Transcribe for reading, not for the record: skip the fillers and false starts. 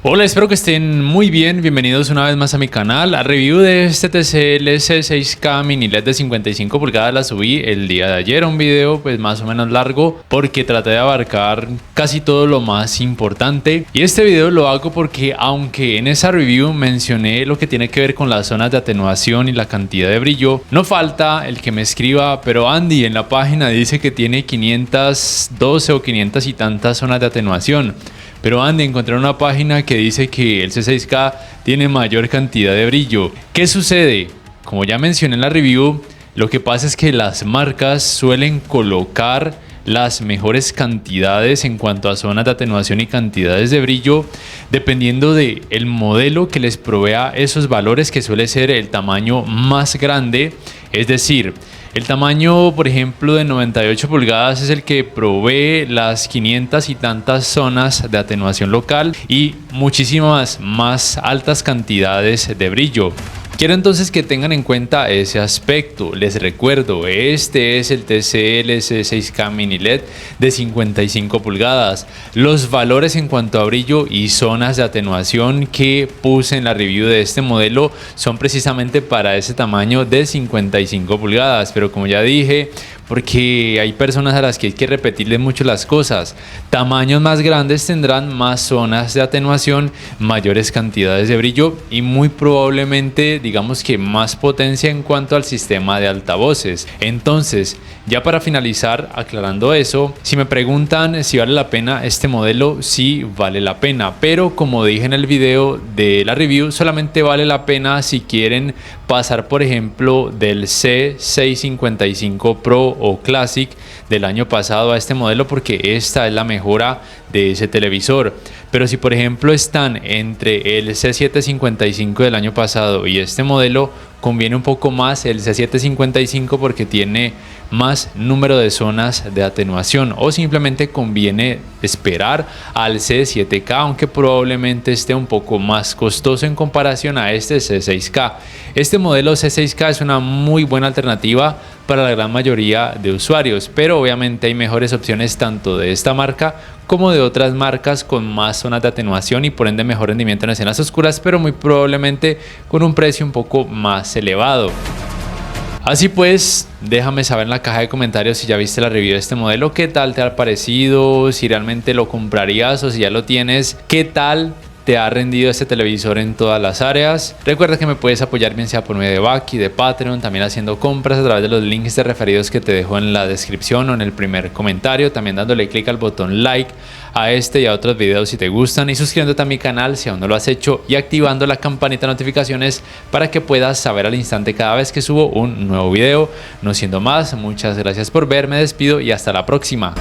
Hola, espero que estén muy bien. Bienvenidos una vez más a mi canal. A review de este TCL C6K mini LED de 55 pulgadas la subí el día de ayer. Un video pues más o menos largo porque traté de abarcar casi todo lo más importante. Y este video lo hago porque aunque en esa review mencioné lo que tiene que ver con las zonas de atenuación y la cantidad de brillo, no falta el que me escriba: pero Andy, en la página dice que tiene 512 o 500 y tantas zonas de atenuación. Pero Andy, encontré una página que dice que el C6K tiene mayor cantidad de brillo. ¿Qué sucede? Como ya mencioné en la review, lo que pasa es que las marcas suelen colocar las mejores cantidades en cuanto a zonas de atenuación y cantidades de brillo dependiendo de el modelo que les provea esos valores, que suele ser el tamaño más grande. Es decir, el tamaño, por ejemplo, de 98 pulgadas es el que provee las 500 y tantas zonas de atenuación local y muchísimas más altas cantidades de brillo. Quiero entonces que tengan en cuenta ese aspecto. Les recuerdo, este es el TCL C6K mini LED de 55 pulgadas. Los valores en cuanto a brillo y zonas de atenuación que puse en la review de este modelo son precisamente para ese tamaño de 55 pulgadas. Pero como ya dije, porque hay personas a las que hay que repetirles mucho las cosas, tamaños más grandes tendrán más zonas de atenuación, mayores cantidades de brillo y muy probablemente, digamos que más potencia en cuanto al sistema de altavoces. Entonces, ya para finalizar, aclarando eso, si me preguntan si vale la pena este modelo, sí vale la pena, pero como dije en el video de la review, solamente vale la pena si quieren pasar, por ejemplo, del C655 Pro o Classic del año pasado a este modelo, porque esta es la mejora de ese televisor. Pero si por ejemplo están entre el C755 del año pasado y este modelo, conviene un poco más el C755 porque tiene más número de zonas de atenuación, o simplemente conviene esperar al C7K, aunque probablemente esté un poco más costoso en comparación a este C6K. Este modelo C6K es una muy buena alternativa para la gran mayoría de usuarios, pero obviamente hay mejores opciones tanto de esta marca como de otras marcas con más zonas de atenuación y por ende mejor rendimiento en escenas oscuras, pero muy probablemente con un precio un poco más elevado. Así pues, déjame saber en la caja de comentarios si ya viste la review de este modelo, qué tal te ha parecido, si realmente lo comprarías o si ya lo tienes, qué tal te ha rendido este televisor en todas las áreas. Recuerda que me puedes apoyar bien sea por medio de Baki, de Patreon, también haciendo compras a través de los links de referidos que te dejo en la descripción o en el primer comentario, también dándole clic al botón like a este y a otros videos si te gustan, y suscribiéndote a mi canal si aún no lo has hecho y activando la campanita de notificaciones para que puedas saber al instante cada vez que subo un nuevo video. No siendo más, muchas gracias por ver, me despido y hasta la próxima.